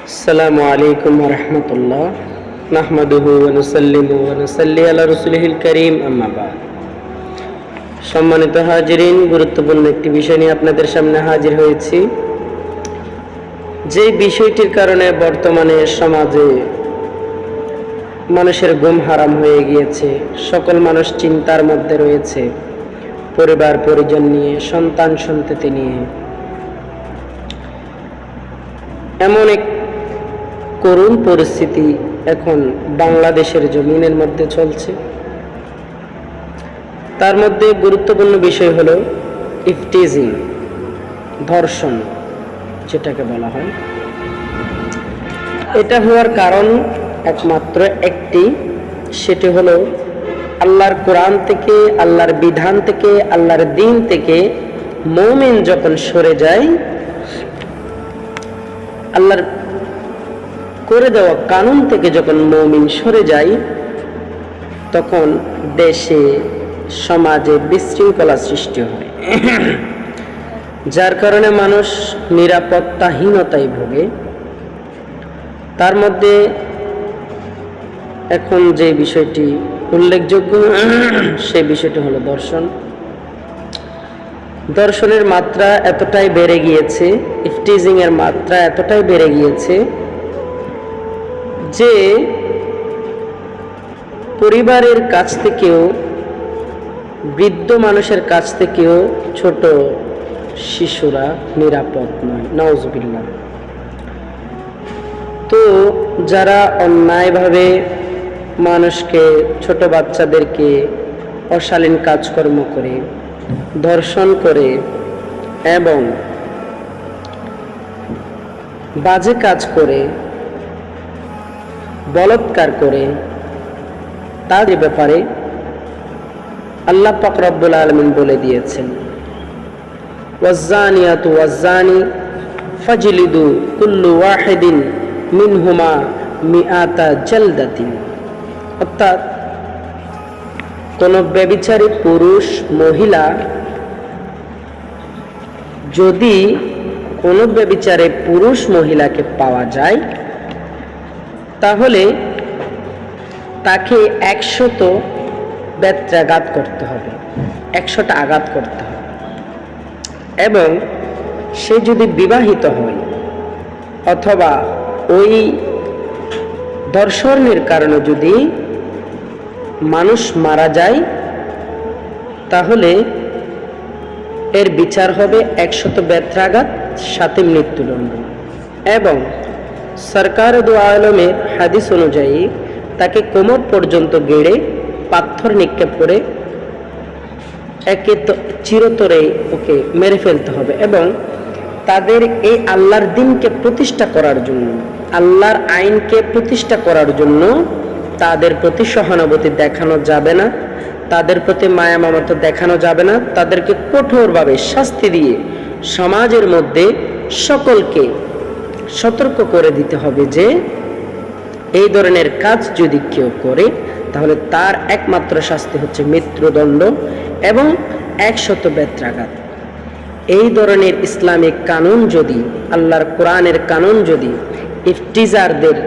আসসালামু আলাইকুম ওয়া রাহমাতুল্লাহ নাহমাদুহু ওয়া নুসাল্লিমু ওয়া নুসাল্লি আলা রাসূলিহিল কারীম আম্মা বা'দ। সম্মানিত হাজিরিন, গুরুত্বপূর্ণ একটি বিষয় নিয়ে আপনাদের সামনে হাজির হয়েছি। যে বিষয়টির কারণে বর্তমানে সমাজে মানুষের ঘুম হারাম হয়ে গিয়েছে, সকল মানুষ চিন্তার মধ্যে রয়েছে, পরিবার পরিজন নিয়ে, সন্তান সন্ততি নিয়ে। এমন এক করুণ পরিস্থিতি এখন বাংলাদেশের জমিনের মধ্যে চলছে। তার মধ্যে গুরুত্বপূর্ণ বিষয় হলো ইফটিজিং, ধর্ষণ যেটাকে বলা হয়। এটা হওয়ার কারণ একমাত্র একটি, সেটি হলো আল্লাহর কোরআন থেকে, আল্লাহর বিধান থেকে, আল্লাহর দ্বীন থেকে মুমিন যখন সরে যায়, আল্লাহর করে দেওয়া কানুন থেকে যখন মুমিন সরে যায়, তখন দেশে সমাজে বিশৃঙ্খলা সৃষ্টি হয়, যার কারণে মানুষ নিরাপত্তাহীনতায় ভোগে। তার মধ্যে এখন যে বিষয়টি উল্লেখযোগ্য সেই বিষয়টি হলো ধর্ষণ। ধর্ষণের মাত্রা এতটাই বেড়ে গিয়েছে, ইফটিজিং এর মাত্রা এতটাই বেড়ে গিয়েছে যে পরিবারের কাছ থেকেও, বৃদ্ধ মানুষের কাছ থেকেও ছোট শিশুরা নিরাপদ নয়, নাউজুবিল্লাহ। তো যারা অন্যায়ভাবে মানুষকে, ছোট বাচ্চাদেরকে অশালীন কাজকর্ম করে, ধর্ষণ করে এবং বাজে কাজ করে, বলাৎকার করে, তাদের ব্যাপারে আল্লাহ পাক রব্বুল আলামিন বলে দিয়েছেন, ওয়াজ্জানিয়াতু ওয়াজ্জানি ফাজলিদু কুল্লু ওয়াহিদিন মিনহুমা মিআতা জালদাতিন। অর্থাৎ কোন ব্যভিচারী পুরুষ মহিলা, যদি কোন ব্যভিচারী পুরুষ মহিলাকে পাওয়া যায়, তাহলে তাকে 100 বেত্রাঘাত করতে হবে, 100টা আঘাত করতে হবে। এবং সে যদি বিবাহিত হয় অথবা ওই ধর্ষণের কারণে যদি মানুষ মারা যায়, তাহলে এর বিচার হবে 100 বেত্রাঘাত সাথে মৃত্যুদণ্ড। এবং সরকার দু আলমের হাদিস অনুযায়ী তাকে কোমর পর্যন্ত গেড়ে পাথর নিক্ষেপ করে একে চিরতরে ওকে মেরে ফেলতে হবে। এবং তাদের এই আল্লাহর দ্বীনকে প্রতিষ্ঠা করার জন্য, আল্লাহর আইনকে প্রতিষ্ঠা করার জন্য তাদের প্রতি সহানুভূতি দেখানো যাবে না, তাদের প্রতি মায়া মমতা দেখানো যাবে না। তাদেরকে কঠোরভাবে শাস্তি দিয়ে সমাজের মধ্যে সকলকে সতর্ক করে দিতে হবে যে এই ধরনের কাজ যদি কেউ করে, তাহলে তার একমাত্র শাস্তি হচ্ছে মৃত্যুদণ্ড এবং 100 বেত্রাঘাত। এই ধরনের ইসলামিক কানুন যদি, আল্লাহর কোরআনের কানুন যদি ইফতিজারদের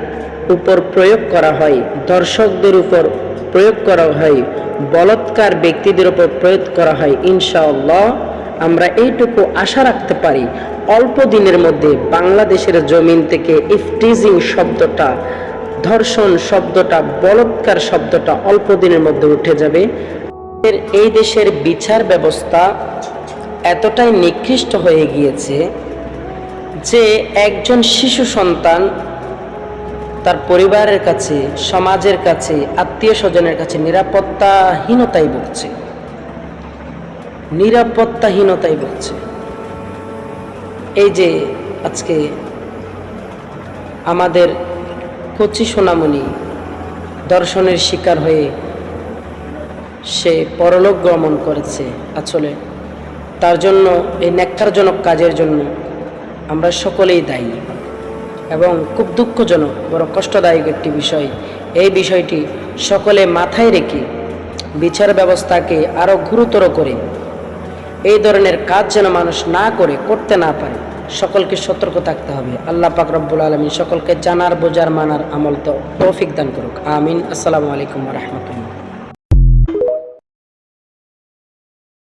উপর প্রয়োগ করা হয়, দর্শকদের উপর প্রয়োগ করা হয়, বলাৎকার ব্যক্তিদের উপর প্রয়োগ করা হয়, ইনশাআল্লাহ আমরা এইটুকু আশা রাখতে পারি, অল্প দিনের মধ্যে বাংলাদেশের জমিন থেকে ইফটিজিং শব্দটা, ধর্ষণ শব্দটা, বলাৎকার শব্দটা অল্প দিনের মধ্যে উঠে যাবে। এই দেশের বিচার ব্যবস্থা এতটাই নিকৃষ্ট হয়ে গিয়েছে যে একজন শিশু সন্তান তার পরিবারের কাছে, সমাজের কাছে, আত্মীয় স্বজনের কাছে নিরাপত্তাহীনতায় ভুগছে, নিরাপত্তাহীনতায় ভুগছে। এই যে আজকে আমাদের কচি সোনামণি ধর্ষণের শিকার হয়ে সে পরলোক গমন করেছে, আসলে তার জন্য, এই ন্যাক্কারজনক কাজের জন্য আমরা সকলেই দায়ী। এবং খুব দুঃখজনক, বড় কষ্টদায়ক একটি বিষয়। এই বিষয়টি সকলে মাথায় রেখে বিচার ব্যবস্থাকে আরও গুরুতর করে এই ধরনের কাজ যেন মানুষ না করে, করতে না পারে, সকলকে সতর্ক থাকতে হবে। আল্লাহ পাক রব্বুল আলামিন সকলকে জানার বোঝার মানার আমল তৌফিক দান করুক। আমিন। আসসালামু আলাইকুম ওয়া রাহমাতুল্লাহ।